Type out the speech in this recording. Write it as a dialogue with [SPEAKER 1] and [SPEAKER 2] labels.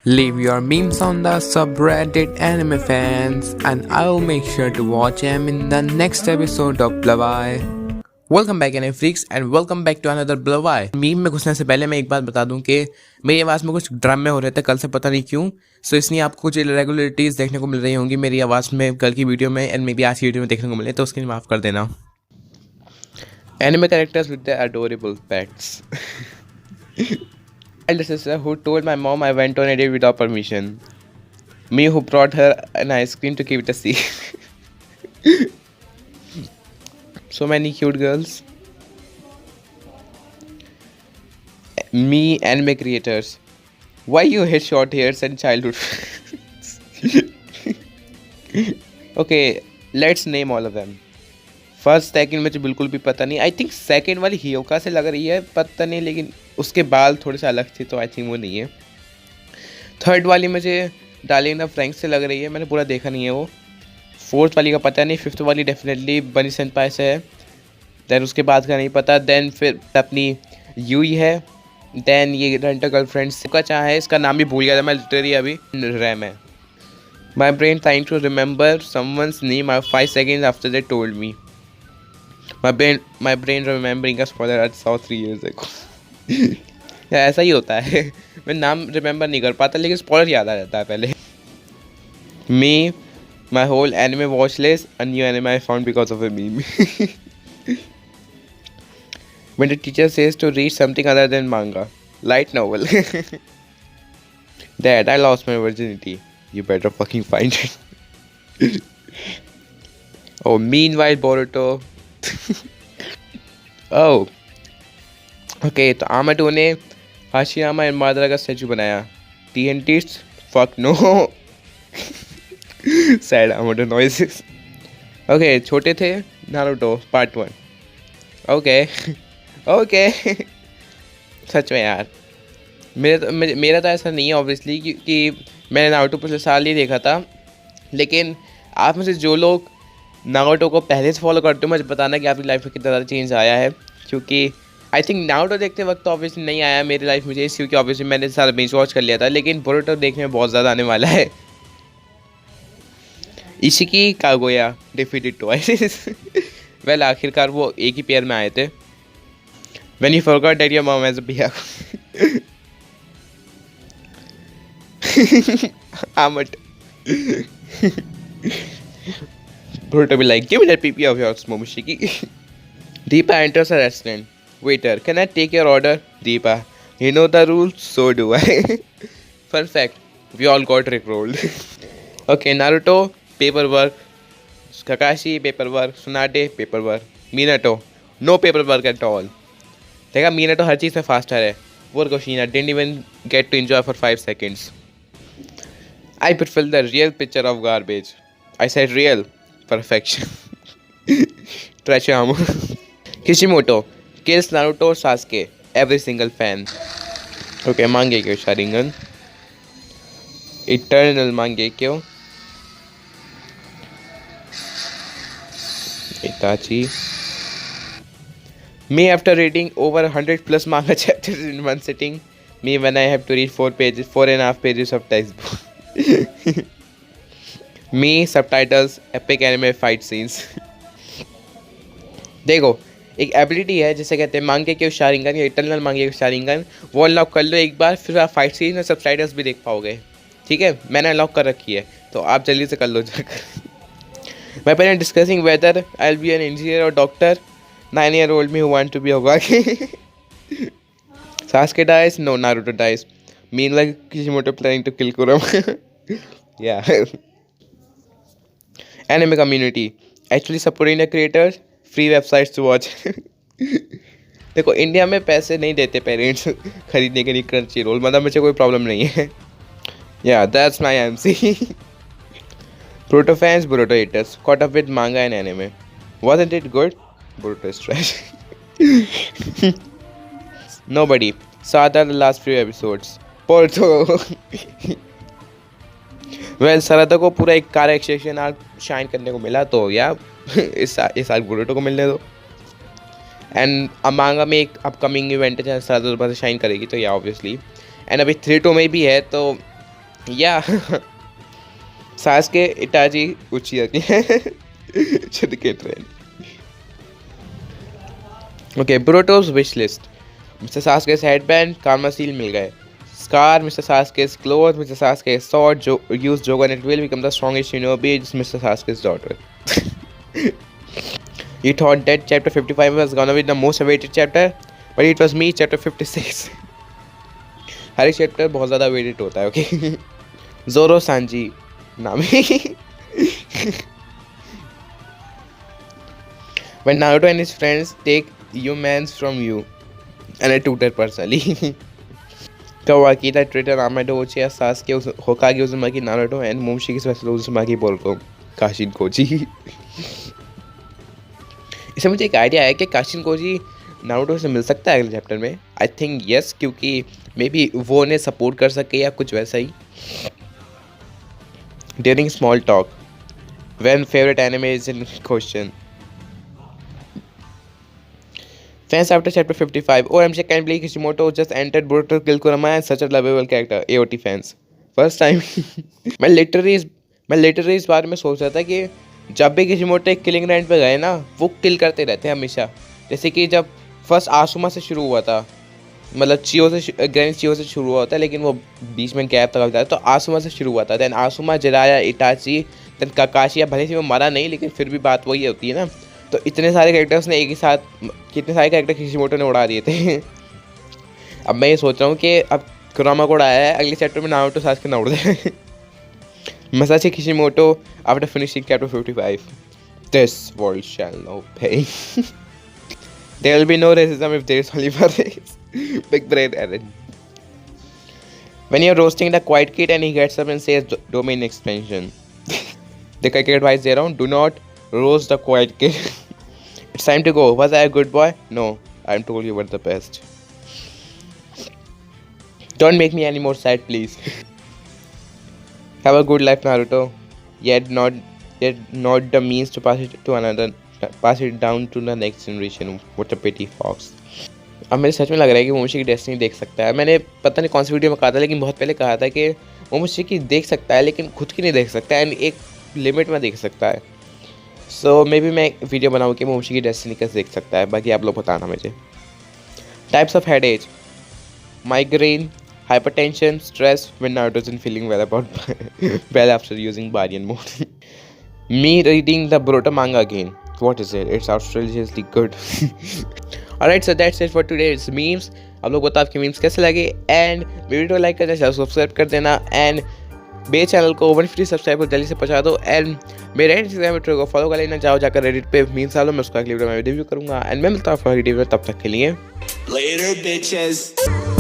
[SPEAKER 1] Leave your memes on the subreddit anime fans, and I'll make sure to watch them in the next episode of Blavai. Welcome back an freaks and welcome back to another Blavai. Meme में घुसने से पहले मैं एक बात बता दूं कि मेरी आवाज़ में कुछ ड्रामे हो रहे थे कल से, पता नहीं क्यों। सो इसलिए आपको कुछ इरेगुलरिटीज़ देखने को मिल रही होंगी मेरी आवाज़ में कल की वीडियो में एंड मे बी आज की वीडियो में देखने को मिले, तो उसके लिए माफ़ कर देना। Anime characters with the adorable pets. Elder sister who told my mom I went on a date without permission. Me who brought her an ice cream to keep it a secret. So many cute girls. Me anime creators. Why you hate short hairs and childhood? Okay, let's name all of them. First second मुझे बिल्कुल भी पता नहीं। I think second वाली हियोका से लग रही है, पता नहीं, लेकिन उसके बाल थोड़े से अलग थे तो आई थिंक वो नहीं है। थर्ड वाली मुझे डार्लिंग फ्रैंक से लग रही है, मैंने पूरा देखा नहीं है वो। फोर्थ वाली का पता नहीं। फिफ्थ वाली डेफिनेटली बनी सेनपाई से है। दैन उसके बाद का नहीं पता। दैन फिर अपनी यूई है। दैन ये रेंटर गर्लफ्रेंड का चाह है, इसका नाम भी भूल गया था मैं लिटरली अभी। रैम है। My brain trying to remember someone's name 5 seconds after they told me. My brain remembering a spoiler I saw 3 years ago. ऐसा ही होता है। मैं नाम रिमेंबर नहीं कर पाता लेकिन स्पॉइलर याद आ जाता है पहले। Me, my whole anime watch list, a new anime I found because of a meme. When the teacher says to read something other than manga, light novel. Dad, I lost my virginity. You better fucking find it. Oh, meanwhile, Boruto. Oh okay, तो Amado ने Hashirama and Madara का statue बनाया। टीएनटीस्ट fuck no. Sad Amado noises. Okay, छोटे थे Naruto part 1। Okay okay. सच में यार, मेरा तो ऐसा नहीं है ऑब्वियसली, क्योंकि मैंने नारुतो पिछले साल ही देखा था। लेकिन आप में से जो लोग नारुतो को पहले से फॉलो करते हो, मुझे बताना कि आपकी लाइफ में कितना ज़्यादा चेंज आया है। क्योंकि आई थिंक नारुतो देखते वक्त तो ऑब्वियसली नहीं आया मेरी लाइफ में चेंज, क्योंकि ऑब्वियसली मैंने सारा बिंज वॉच कर लिया था। लेकिन बोरुतो देखने में बहुत ज़्यादा आने वाला है। इशिकी कागोया डिफीटेड ट्वाइस। वेल, आखिरकार वो एक ही पेयर में आए थे। When you forgot that your mom has a बिया। आमट। Boruto be like, give me that PP of yours, Momoshiki. Deepa enters a restaurant. Waiter, can I take your order? Deepa, you know the rules, so do I. Fun fact, we all got rickrolled. Okay, Naruto, paperwork. Kakashi, paperwork. Tsunade, paperwork. Minato, no paperwork at all. देखा, मीनाटो हर चीज़ में faster है। वो Goshina didn't even get to enjoy for 5 seconds. I prefer the real picture of garbage. I said real. Perfection. Trashamo. Kishimoto kills Naruto, Sasuke, every single fan. Okay, Mangekyo Sharingan. Eternal Mangekyo. Itachi. Me after reading over 100 plus manga chapters in one sitting. Me when I have to read 4.5 pages of textbook. Me subtitles epic anime fight scenes. देखो, एक ability है जिसे कहते हैं मांगे के Sharingan या eternal मांगे के शारिंगन। वो अनलॉक कर लो एक बार, फिर आप फाइट सीन में सबटाइटल्स भी देख पाओगे। ठीक है, मैंने अनलॉक कर रखी है, तो आप जल्दी से कर लो जाकर। My parents discussing whether I will be an engineer और doctor. 9-year-old me who want to be Hokage. Sasuke dies, no Naruto dies. Meanwhile Kishimoto planning to kill Kurama. या anime community actually supporting the creators, free websites to watch. देखो, India में पैसे नहीं देते parents खरीदने के लिए crunchy role, मतलब मुझे कोई प्रॉब्लम नहीं है। या that's my MC. Boruto fans, Boruto haters, caught up with manga and anime. Wasn't it good? Boruto is trash. Nobody saw the last few episodes. Boruto. Well, Sarada को पूरा एक car accession arc shine करने को मिला, तो या इस साल बोरुटो को मिलने दो। एंड मांगा में एक अपकमिंग इवेंट है जहाँ सरदा दोबारा शाइन करेगी, तो या ऑब्वियसली। एंड अभी 3-2 में भी है, तो या सासुके इटाची उचिया की Shuriken Train. Okay, Boruto's wish list. Mr. Sasuke's headband, Karma Seal मिल गए. Scar, Mr. Sasuke's clothes, Mr. Sasuke's sword, use Jogo and it will become the strongest shinobi, just Mr. Sasuke's daughter. You thought that chapter 55 was gonna be the most awaited chapter, but it was me, chapter 56. हर एक chapter बहुत ज़्यादा weighted होता है. Okay जोरो Sanji नाम ही. When Naruto and his friends take humans from you and I took that personally. Kawaki, the traitor Amado Uchiha, Sasuke, Hokage Uzumaki, Naruto and Momoshiki special Uzumaki Boruto. Kashin Koji. इससे मुझे एक idea है कि Kashin Cozi Naruto से मिल सकता है अगले chapter में. आई थिंक यस, क्योंकि मे बी वो उन्हें सपोर्ट कर सके या कुछ वैसा ही. During small talk when favourite anime is in question. Fans after chapter 55. OMG, can't believe Kishimoto just entered Boruto kill Kurama and such a lovable character. AOT fans. First time. मैं literally इस बारे में सोच रहा था कि जब भी किशिमोटो एक किलिंग रैंड पे गए ना, वो किल करते रहते हैं हमेशा. जैसे कि जब फर्स्ट आसुमा से शुरू हुआ था, मतलब ग्रैंड चियो से शुरू हुआ होता है, लेकिन वो बीच में गैप तक था, तो आसुमा से शुरू हुआ था. Then आसुमा, Jiraiya, Itachi, then काकाशी. भले से वो मरा नहीं, लेकिन फिर भी बात वही होती है ना. तो इतने सारे कैरेक्टर्स ने एक ही साथ, कितने सारे कैरेक्टर किशिमोटो ने उड़ा दिए थे. अब मैं ये सोच रहा हूँ कि अब कुरामा कोड आया है, अगले चैप्टर में नारुतो सासुके ना उड़ जाए. Masashi Kishimoto after finishing chapter 55. This world shall know pain. There will be no racism if there is only one race. Big brain Eren. When you're roasting the quiet kid and he gets up and says domain expansion. The cricket advice there on, do not roast the quiet kid. It's time to go. Was I a good boy? No, I'm told you were the best. Don't make me any more sad, please. Have a good life, Naruto. Yet not the means to pass it down to the next generation. What a pity, Fox. अब मेरे सच में लग रहा है कि Momoshiki destiny देख सकता है. मैंने पता नहीं कौन सी वीडियो में कहा था, लेकिन बहुत पहले कहा था कि मोमोशिकी देख सकता है, लेकिन खुद की नहीं देख सकता है, एंड एक लिमिट में देख सकता है. सो मे बी मैं वीडियो बनाऊँ कि मोमोशिकी डेस्टिनी कैसे देख सकता है. बाकी आप लोग बताना मुझे. Types of headache. Migraine, hypertension, stress when Naruto isn't feeling well after using Baryon mode. Me reading the Boruto manga again. What is it? It's outrageously good. Alright, so that's it for today's memes. आप लोग बताओ आपके memes कैसे लगे, and video को like कर देना, subscribe कर देना, and मेरे चैनल को 150 सब्सक्राइबर जल्दी से पहुंचा दो, एंड मेरे इंस्टाग्राम को फॉलो कर लेना. जाओ जाकर रेडिट पे मीम्स डालो, मैं उसका अगली वीडियो में रिव्यू करूंगा, एंड मैं मिलता हूँ अगली वीडियो में. तब तक के लिए Later bitches.